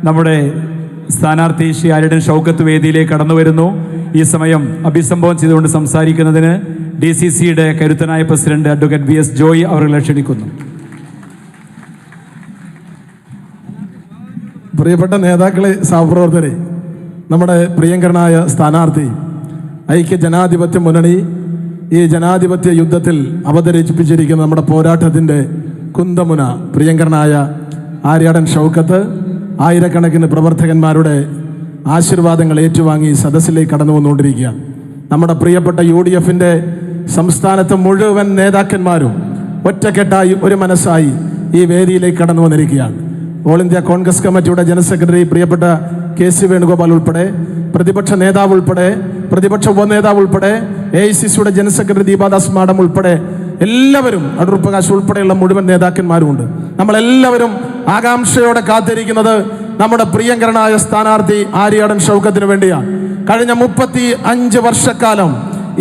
നമ്മുടെ സ്ഥാനാർത്ഥി ശ്രീ ആര്യടൻ ഷൗക്കത്ത് വേദിയിലേക്ക് കടന്നു വരുന്നു. ഈ സമയം അഭിസംബോധന ചെയ്തുകൊണ്ട് സംസാരിക്കുന്നതിന് DCCയുടെ കരുത്തനായ പ്രസിഡന്റ് അഡ്വക്കേറ്റ് VS ജോയ് അവരെ ക്ഷണിക്കുന്നു. പ്രിയപ്പെട്ട നേതാക്കളെ, സഹപ്രവർത്തകരെ, നമ്മുടെ പ്രിയങ്കരനായ സ്ഥാനാർത്ഥി ഐക്യ ജനാധിപത്യ മുന്നണി ഈ ജനാധിപത്യ യുദ്ധത്തിൽ അവതരിപ്പിച്ചിരിക്കുന്ന നമ്മുടെ പോരാട്ടത്തിൻ്റെ കുന്തമുന പ്രിയങ്കരനായ ആര്യാടൻ ഷൗക്കത്ത് ആയിരക്കണക്കിന് പ്രവർത്തകന്മാരുടെ ആശീർവാദങ്ങൾ ഏറ്റുവാങ്ങി സദസ്സിലേക്ക് കടന്നു വന്നുകൊണ്ടിരിക്കുകയാണ്. നമ്മുടെ പ്രിയപ്പെട്ട UDFൻ്റെ സംസ്ഥാനത്തെ മുഴുവൻ നേതാക്കന്മാരും ഒറ്റക്കെട്ടായി ഒരു മനസ്സായി ഈ വേദിയിലേക്ക് കടന്നു വന്നിരിക്കുകയാണ്. ഓൾ ഇന്ത്യ കോൺഗ്രസ് കമ്മിറ്റിയുടെ ജനറൽ സെക്രട്ടറി പ്രിയപ്പെട്ട KC വേണുഗോപാൽ ഉൾപ്പെടെ, പ്രതിപക്ഷ നേതാവ് ഉൾപ്പെടെ, പ്രതിപക്ഷ ഉപനേതാവ് ഉൾപ്പെടെ, AICCയുടെ ജനറൽ സെക്രട്ടറി ദീപാദാസ് മാഡം ഉൾപ്പെടെ എല്ലാവരും, അടൂർ പ്രകാശ് ഉൾപ്പെടെയുള്ള മുഴുവൻ നേതാക്കന്മാരുമുണ്ട്. നമ്മളെല്ലാവരും ആകാംക്ഷയോടെ കാത്തിരിക്കുന്നത് നമ്മുടെ പ്രിയങ്കരനായ സ്ഥാനാർത്ഥി ആര്യാടൻ ഷൗക്കത്തിന് വേണ്ടിയാണ്. കഴിഞ്ഞ 35 വർഷക്കാലം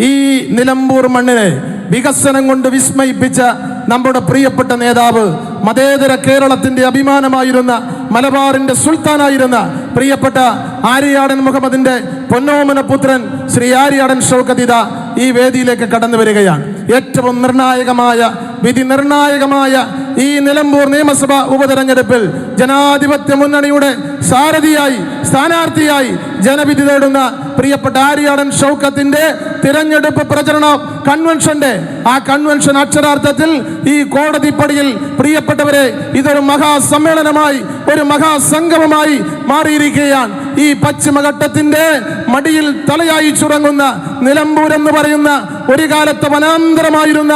ഈ നിലമ്പൂർ മണ്ണിനെ വികസനം കൊണ്ട് വിസ്മയിപ്പിച്ച നമ്മുടെ പ്രിയപ്പെട്ട നേതാവ്, മതേതര കേരളത്തിന്റെ അഭിമാനമായിരുന്ന, മലബാറിന്റെ സുൽത്താനായിരുന്ന പ്രിയപ്പെട്ട ആര്യാടൻ മുഹമ്മദിന്റെ പൊന്നോമന പുത്രൻ ശ്രീ ആര്യാടൻ ഷൗക്കത്ത് ഈ വേദിയിലേക്ക് കടന്നു വരികയാണ്. ഏറ്റവും വിധി നിർണായകമായ ഈ നിലമ്പൂർ നിയമസഭാ ഉപതെരഞ്ഞെടുപ്പിൽ ജനാധിപത്യ മുന്നണിയുടെ സാരഥിയായി, സ്ഥാനാർത്ഥിയായി ജനവിധി തേടുന്ന പ്രിയപ്പെട്ട ആര്യാടൻ ഷൗക്കത്തിന്റെ തിരഞ്ഞെടുപ്പ് പ്രചരണ കൺവെൻഷൻ അക്ഷരാർത്ഥത്തിൽ ഈ കോടതിപ്പടിയിൽ പ്രിയപ്പെട്ടവരെ ഇതൊരു മഹാസമ്മേളനമായി, ഒരു മഹാസംഗമമായി മാറിയിരിക്കുകയാണ്. ഈ പശ്ചിമഘട്ടത്തിന്റെ മടിയിൽ തലയായി ചുറങ്ങുന്ന നിലമ്പൂർ എന്ന് പറയുന്ന ഒരു കാലത്ത് വനാന്തരമായിരുന്ന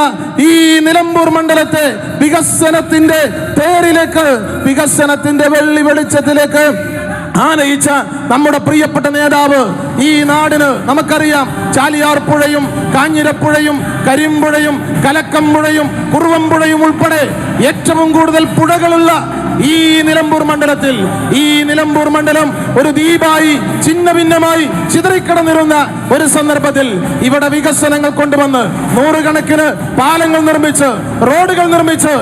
ഈ നിലമ്പൂർ മണ്ഡലത്തെ വികസനത്തിന്റെ തേരിലേക്ക്, വികസനത്തിന്റെ വെള്ളി വെളിച്ചത്തിലേക്ക് ആനയിച്ച നമ്മുടെ പ്രിയപ്പെട്ട നേതാവ് ഈ നാടിന്, നമുക്കറിയാം, ചാലിയാർ പുഴയും കാഞ്ഞിരപ്പുഴയും കരിമ്പുഴയും കലക്കമ്പുഴയും കുറുവമ്പുഴയും ഉൾപ്പെടെ ഏറ്റവും കൂടുതൽ പുഴകളുള്ള ഈ നിലമ്പൂർ മണ്ഡലം ഒരു ദ്വീപായി ഛിന്ന ഭിന്നമായി ചിതറിക്കിടന്നിരുന്ന ഒരു സന്ദർഭത്തിൽ ഇവിടെ വികസനങ്ങൾ കൊണ്ടുവന്ന് നൂറുകണക്കിന് പാലങ്ങൾ നിർമ്മിച്ച്, റോഡുകൾ നിർമ്മിച്ച്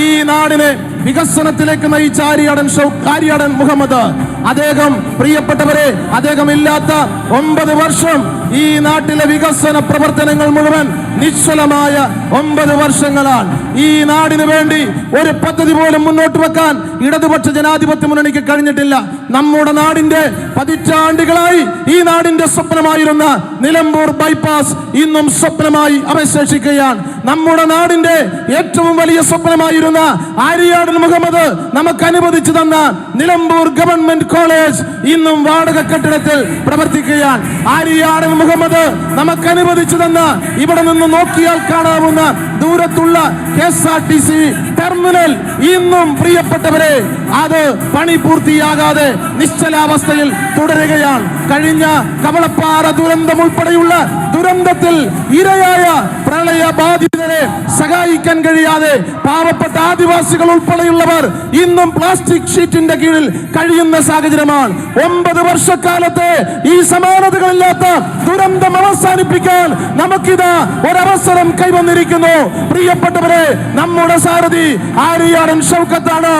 ഈ നാടിനെ വികസനത്തിലേക്ക് നയിച്ച ആര്യാടൻ മുഹമ്മദ്, അദ്ദേഹം പ്രിയപ്പെട്ടവരെ, അദ്ദേഹം ഇല്ലാത്ത 9 വർഷം ഈ നാട്ടിലെ വികസന പ്രവർത്തനങ്ങൾ മുഴുവൻ നിശ്ചലമായ 9 വർഷങ്ങളാണ്. ഈ നാടിന് വേണ്ടി ഒരു പദ്ധതി പോലും മുന്നോട്ട് വെക്കാൻ ഇടതുപക്ഷ ജനാധിപത്യ മുന്നണിക്ക് കഴിഞ്ഞിട്ടില്ല. നമ്മുടെ നാടിന്റെ പതിറ്റാണ്ടുകളായി ഈ നാടിന്റെ സ്വപ്നമായിരുന്ന നിലമ്പൂർ ബൈപ്പാസ് ഇന്നും സ്വപ്നമായി അവശേഷിക്കുകയാണ്. നമ്മുടെ നാടിന്റെ ഏറ്റവും വലിയ സ്വപ്നമായിരുന്ന ആര്യാടൻ മുഹമ്മദ് നമുക്ക് അനുവദിച്ചു തന്ന നിലമ്പൂർ ഗവൺമെന്റ് കോളേജ് ഇന്നും വാടക കെട്ടിടത്തിൽ പ്രവർത്തിക്കുകയാണ്. ആര്യാടൻ മുഹമ്മദ് നമുക്ക് അനുവദിച്ചു തന്ന, ഇവിടെ നിന്ന് നോക്കിയാൽ കാണാവുന്ന ദൂരത്തുള്ള KSRTC ടെർമിനൽ ഇന്നും പ്രിയപ്പെട്ടവരെ അത് പണി പൂർത്തിയാകാതെ നിശ്ചലാവസ്ഥയിൽ തുടരുകയാണ്. കഴിഞ്ഞ കവളപ്പാറ ദുരന്തം ഉൾപ്പെടെയുള്ള ദുരന്തത്തിൽ ഇരയായ പ്രളയബാധിതരെ സഹായിക്കാൻ കഴിയാതെ പാവപ്പെട്ട ആദിവാസികൾ ഉൾപ്പെടെയുള്ളവർ ഇന്നും പ്ലാസ്റ്റിക് ഷീറ്റിന്റെ കീഴിൽ കഴിയുന്ന സാഹചര്യമാണ്. 9 വർഷക്കാലത്തെ ഈ സമാനതകളില്ലാത്ത ദുരന്തം അവസാനിപ്പിക്കാൻ നമുക്കിതാ ഒരവസരം കൈവന്നിരിക്കുന്നു. പ്രിയപ്പെട്ടവരെ, നമ്മുടെ സാരഥി ആര്യാടൻ ഷൗക്കത്താണ്.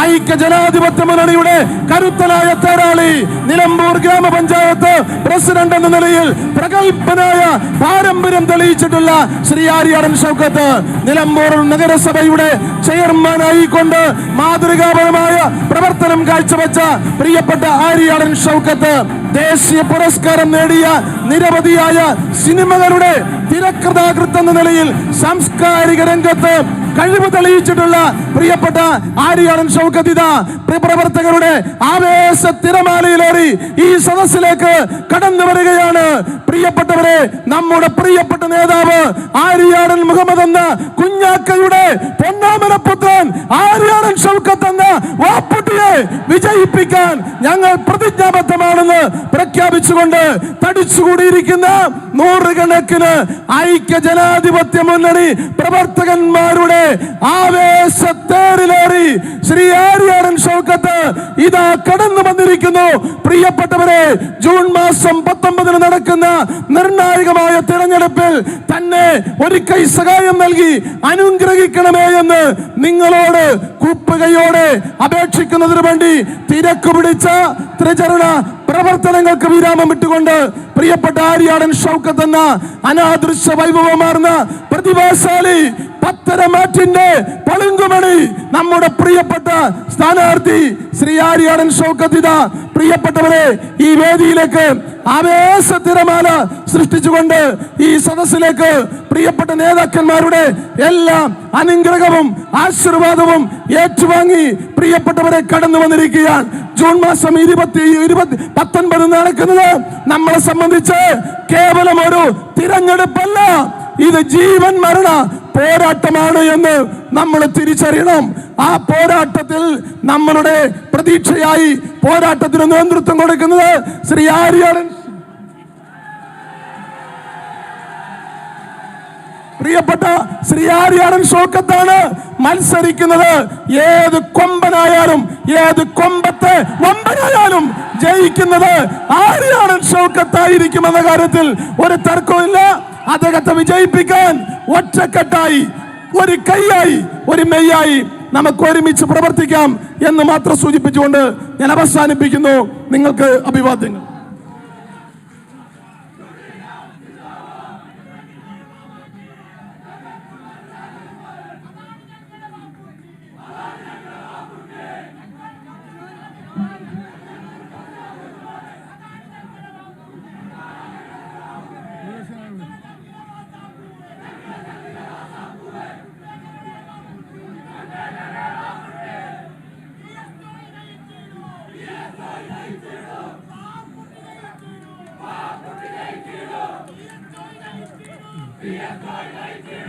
ഐക്യ ജനാധിപത്യ മുന്നണിയുടെ കരുത്തനായ തേരാളി, നിലമ്പൂർ ഗ്രാമപഞ്ചായത്ത് പ്രസിഡന്റ് എന്ന നിലയിൽ പ്രഗത്ഭനായ പാരമ്പര്യം തെളിയിച്ചിട്ടുള്ള ശ്രീ ആര്യാടൻ ഷൗക്കത്ത്, നിലമ്പൂർ നഗരസഭയുടെ ചെയർമാനായിക്കൊണ്ട് മാതൃകാപരമായ പ്രവർത്തനം കാഴ്ചവെച്ച പ്രിയപ്പെട്ട ആര്യാടൻ ഷൗക്കത്ത്, ദേശീയ പുരസ്കാരം നേടിയ നിരവധിയായ സിനിമകളുടെ തിരക്കഥാകൃത്ത് എന്ന നിലയിൽ സാംസ്കാരിക രംഗത്ത് കഴിവ് തെളിയിച്ചിട്ടുള്ള പ്രിയപ്പെട്ട ആര്യാടൻ ഷൗക്കത്ത് പ്രവർത്തകരുടെ ആവേശ തിരമാലയിലേറി ഈ സദസ്സിലേക്ക് കടന്നു വരികയാണ്. പ്രിയപ്പെട്ടവരെ, നമ്മുടെ പ്രിയപ്പെട്ട നേതാവ് ആര്യാടൻ മുഹമ്മദ് എന്ന കുഞ്ഞാക്കയുടെ പൊന്നാമനപുത്രൻ ആര്യാടൻ ഷൗക്കത്ത് എന്ന വാപ്പുട്ടിയെ വിജയിപ്പിക്കാൻ ഞങ്ങൾ പ്രതിജ്ഞാബദ്ധമാണെന്ന് പ്രഖ്യാപിച്ചുകൊണ്ട് തടിച്ചുകൂടിയിരിക്കുന്ന നൂറുകണക്കിന് ഐക്യ ജനാധിപത്യ മുന്നണി പ്രവർത്തകന്മാരുടെ ആവേശത്തേറിലേറി ശ്രീ ആര്യാടൻ ഷൗക്കത്ത് ഇതാ കടന്നു വന്നിരിക്കുന്നു. പ്രിയപ്പെട്ടവരെ, ജൂൺ മാസം 19 നടക്കുന്ന നിർണായകമായ തിരഞ്ഞെടുപ്പിൽ തന്നെ ഒരു കൈ സഹായം നൽകി അനുഗ്രഹിക്കണമേ എന്ന് നിങ്ങളോട് കൂപ്പുകയോടെ അപേക്ഷിക്കുന്നതിന് വേണ്ടി തിരക്ക് പിടിച്ച ത്രിചരണ പ്രവർത്തനങ്ങൾക്ക് വിരാമം ഇട്ടുകൊണ്ട് പ്രിയപ്പെട്ട ആര്യാടൻ ഷൗക്കത്ത് എന്ന അനാദൃശ്യ വൈഭവമാർന്ന പ്രതിഭാശാലി പത്തരമാറ്റിന്റെ പളുങ്കുമണി നമ്മുടെ പ്രിയപ്പെട്ട സ്ഥാനാർത്ഥി ശ്രീ ആര്യാടൻ ഷൗക്കത്ത് ഇതാ പ്രിയപ്പെട്ടവരെ ഈ വേദിയിലേക്ക് ആവേശ തിരമാല സൃഷ്ടിച്ചുകൊണ്ട് ഈ സദസ്സിലേക്ക് പ്രിയപ്പെട്ട നേതാക്കന്മാരുടെ എല്ലാം അനുഗ്രഹവും ആശീർവാദവും ഏറ്റുവാങ്ങി പ്രിയപ്പെട്ടവരെ കടന്നു വന്നിരിക്കുകയാണ്. ജൂൺ മാസം 19 നടക്കുന്നത് നമ്മളെ സംബന്ധിച്ച് കേവലം ഒരു തിരഞ്ഞെടുപ്പല്ല, ഇത് ജീവൻ മരണ പോരാട്ടമാണ് എന്ന് നമ്മൾ തിരിച്ചറിയണം. ആ പോരാട്ടത്തിൽ നമ്മളുടെ പ്രതീക്ഷയായി പോരാട്ടത്തിന് നേതൃത്വം കൊടുക്കുന്നത് ശ്രീ ആര്യാടൻ പ്രിയപ്പെട്ട ശ്രീ ആര്യാടൻ ഷൗക്കത്താണ് മത്സരിക്കുന്നത്. ഏത് കൊമ്പനായാലും ഏത് കൊമ്പത്തെ വമ്പനായാലും ജയിക്കുന്നത് ആര്യാടൻ ഷൗക്കത്തായിരിക്കുമെന്ന കാര്യത്തിൽ ഒരു തർക്കമില്ല. അദ്ദേഹത്തെ വിജയിപ്പിക്കാൻ ഒറ്റക്കെട്ടായി, ഒരു കൈയായി, ഒരു മെയ്യായി നമുക്ക് ഒരുമിച്ച് പ്രവർത്തിക്കാം എന്ന് മാത്രം സൂചിപ്പിച്ചുകൊണ്ട് ഞാൻ അവസാനിപ്പിക്കുന്നു. നിങ്ങൾക്ക് അഭിവാദ്യങ്ങൾ. We are going to